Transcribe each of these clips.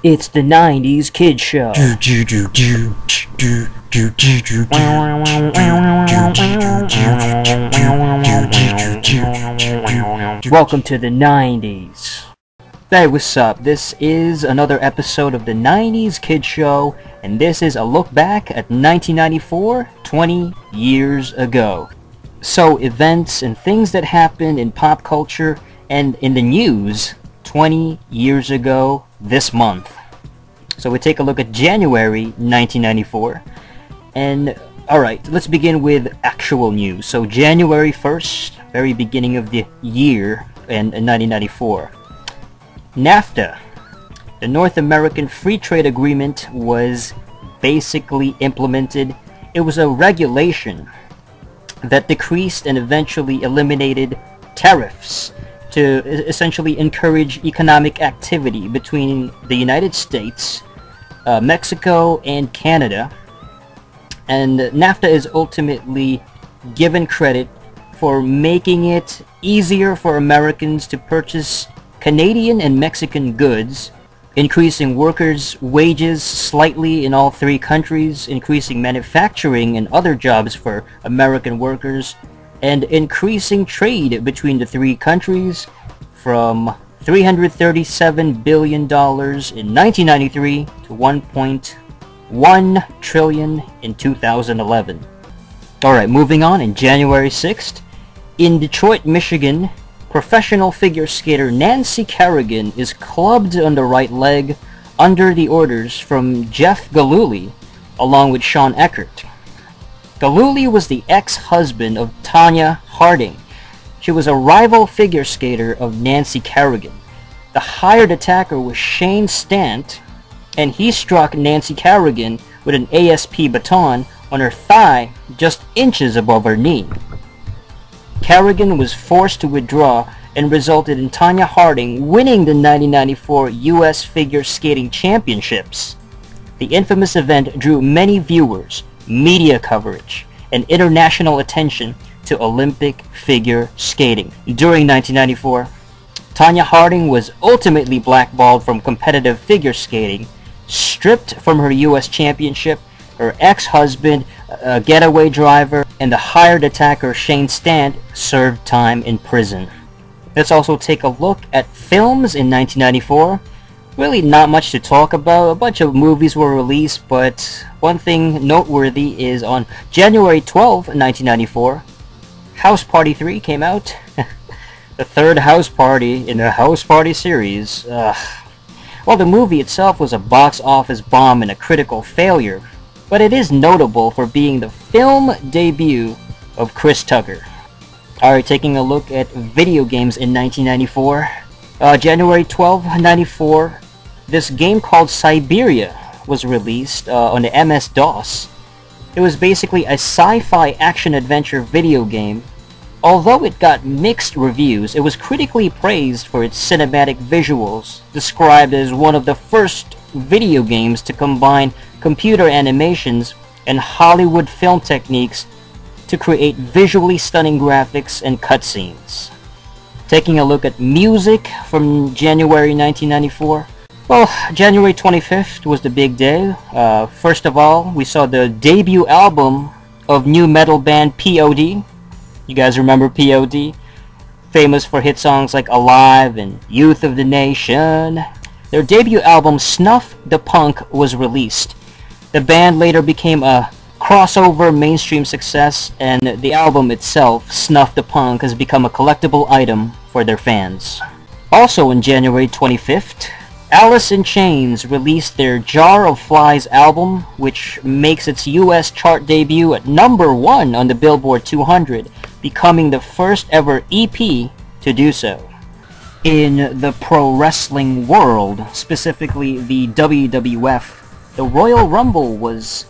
It's the 90s Kid Show. Welcome to the 90s. Hey, what's up? This is another episode of the 90s Kid Show, and this is a look back at 1994, 20 years ago. So, events and things that happened in pop culture and in the news 20 years ago this month. So we take a look at January 1994. And alright, let's begin with actual news. So January 1st, very beginning of the year in 1994. NAFTA, the North American Free Trade Agreement, was basically implemented. It was a regulation that decreased and eventually eliminated tariffs to essentially encourage economic activity between the United States, Mexico, and Canada. And NAFTA is ultimately given credit for making it easier for Americans to purchase Canadian and Mexican goods, increasing workers' wages slightly in all three countries, increasing manufacturing and other jobs for American workers, and increasing trade between the three countries from $337 billion in 1993 to $1.1 trillion in 2011. Alright, moving on. In January 6th, in Detroit, Michigan, professional figure skater Nancy Kerrigan is clubbed on the right leg under the orders from Jeff Gillooly, along with Sean Eckert. Gillooly was the ex-husband of Tonya Harding. She was a rival figure skater of Nancy Kerrigan. The hired attacker was Shane Stant, and he struck Nancy Kerrigan with an ASP baton on her thigh just inches above her knee. Kerrigan was forced to withdraw and resulted in Tonya Harding winning the 1994 U.S. Figure Skating Championships. The infamous event drew many viewers, media coverage, and international attention to Olympic figure skating. During 1994, Tonya Harding was ultimately blackballed from competitive figure skating, stripped from her U.S. championship. Her ex-husband, a getaway driver, and the hired attacker Shane Stant served time in prison. Let's also take a look at films in 1994. Really not much to talk about. A bunch of movies were released, but one thing noteworthy is on January 12, 1994, House Party 3 came out. The third House Party in the House Party series. Well, the movie itself was a box office bomb and a critical failure, but it is notable for being the film debut of Chris Tucker. Alright, taking a look at video games in 1994. January 12, 1994, this game called Siberia was released on the MS-DOS. It was basically a sci-fi action-adventure video game. Although it got mixed reviews, it was critically praised for its cinematic visuals, described as one of the first video games to combine computer animations and Hollywood film techniques to create visually stunning graphics and cutscenes. Taking a look at music from January 1994. Well, January 25th was the big day. First of all, we saw the debut album of new metal band POD. You guys remember POD? Famous for hit songs like Alive and Youth of the Nation. Their debut album Snuff the Punk was released. The band later became a crossover mainstream success, and the album itself, Snuff the Punk, has become a collectible item for their fans. Also on January 25th, Alice in Chains released their Jar of Flies album, which makes its US chart debut at #1 on the Billboard 200, becoming the first ever EP to do so. In the pro wrestling world, specifically the WWF, the Royal Rumble was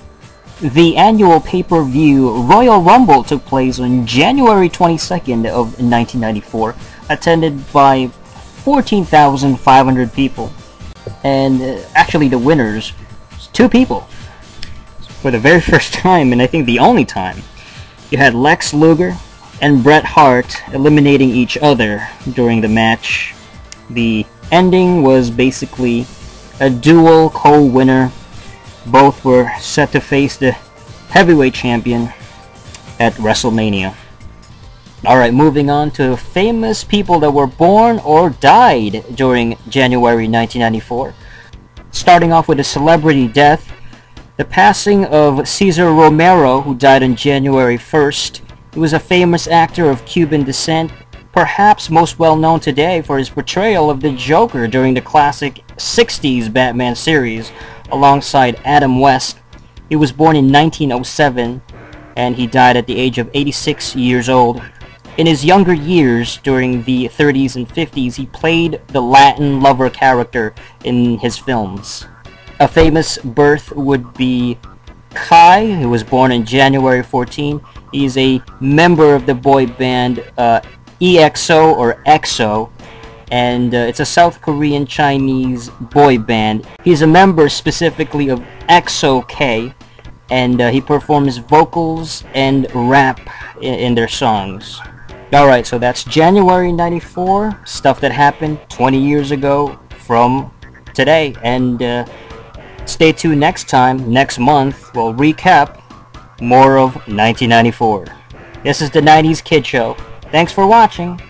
the annual pay-per-view. Royal Rumble took place on January 22nd of 1994, attended by 14,500 people. And actually the winners, two people. For the very first time, and I think the only time, you had Lex Luger and Bret Hart eliminating each other during the match. The ending was basically a dual co-winner. Both were set to face the heavyweight champion at WrestleMania. Alright, moving on to famous people that were born or died during January 1994. Starting off with a celebrity death, the passing of Cesar Romero, who died on January 1st. He was a famous actor of Cuban descent, perhaps most well known today for his portrayal of the Joker during the classic 60s Batman series alongside Adam West. He was born in 1907 and he died at the age of 86 years old. In his younger years, during the 30s and 50s, he played the Latin lover character in his films. A famous birth would be Kai, who was born on January 14. He's a member of the boy band EXO or EXO, and it's a South Korean Chinese boy band. He's a member specifically of EXO-K, and he performs vocals and rap in their songs. Alright, so that's January 94, stuff that happened 20 years ago from today, and stay tuned next time, next month, we'll recap more of 1994. This is the 90s Kid Show. Thanks for watching.